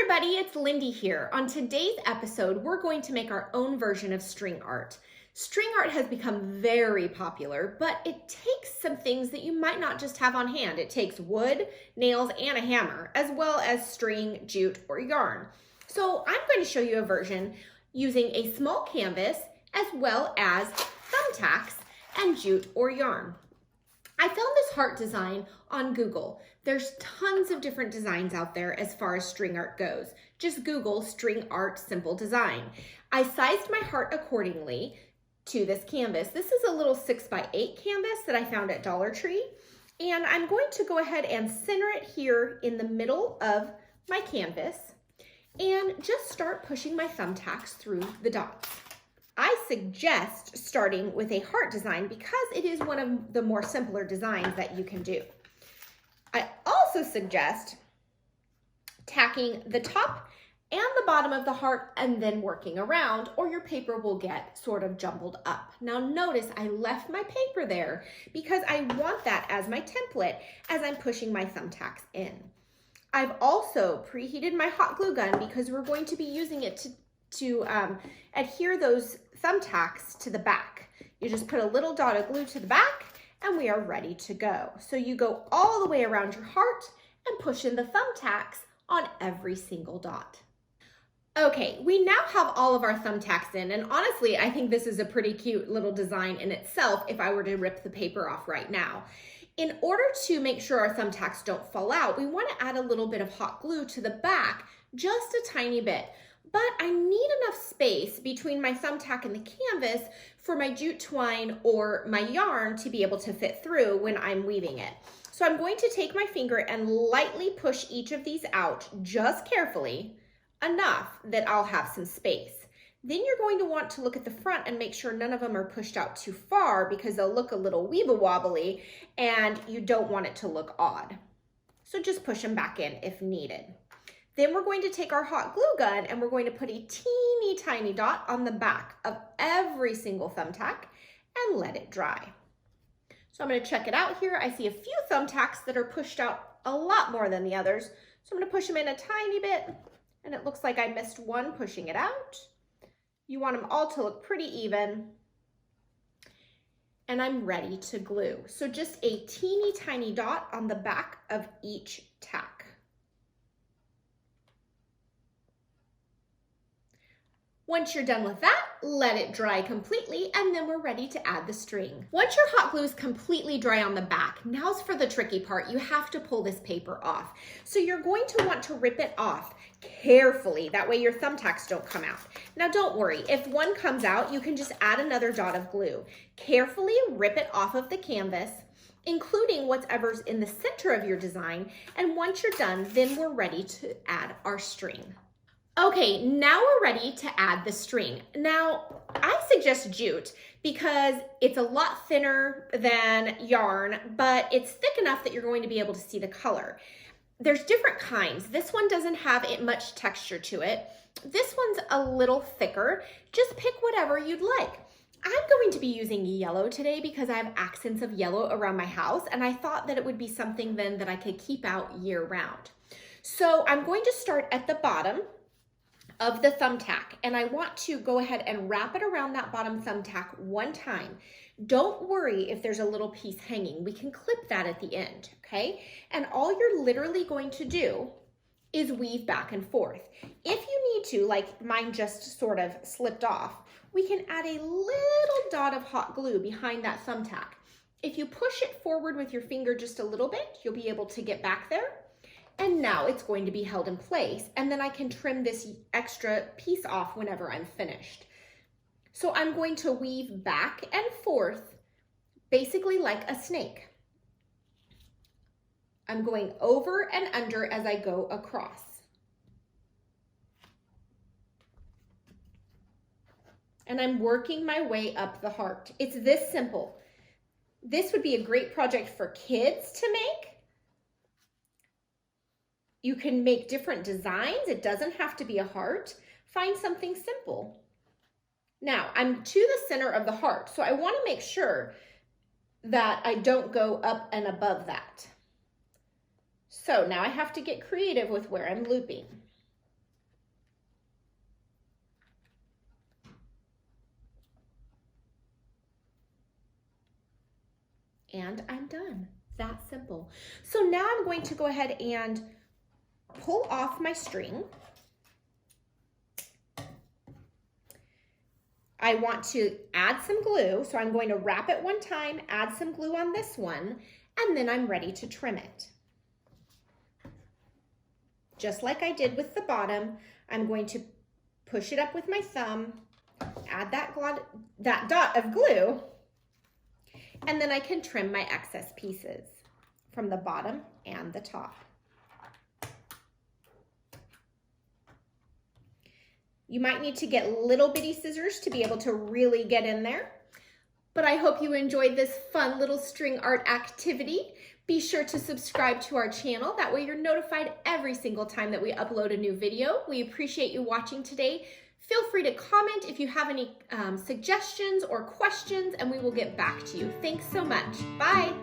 everybody, it's Lindy here. On today's episode, we're going to make our own version of string art. String art has become very popular, but it takes some things that you might not just have on hand. It takes wood, nails, and a hammer, as well as string, jute, or yarn. So I'm going to show you a version using a small canvas, as well as thumbtacks and jute or yarn. I found this heart design on Google. There's tons of different designs out there as far as string art goes. Just Google string art simple design. I sized my heart accordingly to this canvas. This is a little 6x8 canvas that I found at Dollar Tree. And I'm going to go ahead and center it here in the middle of my canvas and just start pushing my thumbtacks through the dots. I suggest starting with a heart design because it is one of the more simpler designs that you can do. I also suggest tacking the top and the bottom of the heart and then working around, or your paper will get sort of jumbled up. Now notice I left my paper there because I want that as my template as I'm pushing my thumbtacks in. I've also preheated my hot glue gun because we're going to be using it to adhere those thumbtacks to the back. You just put a little dot of glue to the back and we are ready to go. So you go all the way around your heart and push in the thumbtacks on every single dot. Okay, we now have all of our thumbtacks in, and honestly, I think this is a pretty cute little design in itself if I were to rip the paper off right now. In order to make sure our thumbtacks don't fall out, we want to add a little bit of hot glue to the back, just a tiny bit. But I need enough space between my thumbtack and the canvas for my jute twine or my yarn to be able to fit through when I'm weaving it. So I'm going to take my finger and lightly push each of these out, just carefully, enough that I'll have some space. Then you're going to want to look at the front and make sure none of them are pushed out too far because they'll look a little weeble-wobbly and you don't want it to look odd. So just push them back in if needed. Then we're going to take our hot glue gun and we're going to put a teeny tiny dot on the back of every single thumbtack and let it dry. So I'm going to check it out here. I see a few thumbtacks that are pushed out a lot more than the others. So I'm going to push them in a tiny bit and it looks like I missed one pushing it out. You want them all to look pretty even. And I'm ready to glue. So just a teeny tiny dot on the back of each tack. Once you're done with that, let it dry completely, and then we're ready to add the string. Once your hot glue is completely dry on the back, now's for the tricky part. You have to pull this paper off. So you're going to want to rip it off carefully. That way your thumbtacks don't come out. Now don't worry, if one comes out, you can just add another dot of glue. Carefully rip it off of the canvas, including whatever's in the center of your design. And once you're done, then we're ready to add our string. Okay, now we're ready to add the string. Now, I suggest jute because it's a lot thinner than yarn, but it's thick enough that you're going to be able to see the color. There's different kinds. This one doesn't have much texture to it. This one's a little thicker. Just pick whatever you'd like. I'm going to be using yellow today because I have accents of yellow around my house, and I thought that it would be something then that I could keep out year round. So I'm going to start at the bottom of the thumbtack, and I want to go ahead and wrap it around that bottom thumbtack one time. Don't worry if there's a little piece hanging. We can clip that at the end, okay? And all you're literally going to do is weave back and forth. If you need to, like mine just sort of slipped off, we can add a little dot of hot glue behind that thumbtack. If you push it forward with your finger just a little bit, you'll be able to get back there. And now it's going to be held in place, and then I can trim this extra piece off whenever I'm finished. So I'm going to weave back and forth, basically like a snake. I'm going over and under as I go across. And I'm working my way up the heart. It's this simple. This would be a great project for kids to make. You can make different designs. It doesn't have to be a heart. Find something simple. Now, I'm to the center of the heart, so I want to make sure that I don't go up and above that. So now I have to get creative with where I'm looping. and I'm done. That simple. So now I'm going to go ahead and pull off my string. I want to add some glue, so I'm going to wrap it one time, add some glue on this one, and then I'm ready to trim it. Just like I did with the bottom, I'm going to push it up with my thumb, add that dot of glue, and then I can trim my excess pieces from the bottom and the top. You might need to get little bitty scissors to be able to really get in there. But I hope you enjoyed this fun little string art activity. Be sure to subscribe to our channel. That way you're notified every single time that we upload a new video. We appreciate you watching today. Feel free to comment if you have any suggestions or questions, and we will get back to you. Thanks so much. Bye.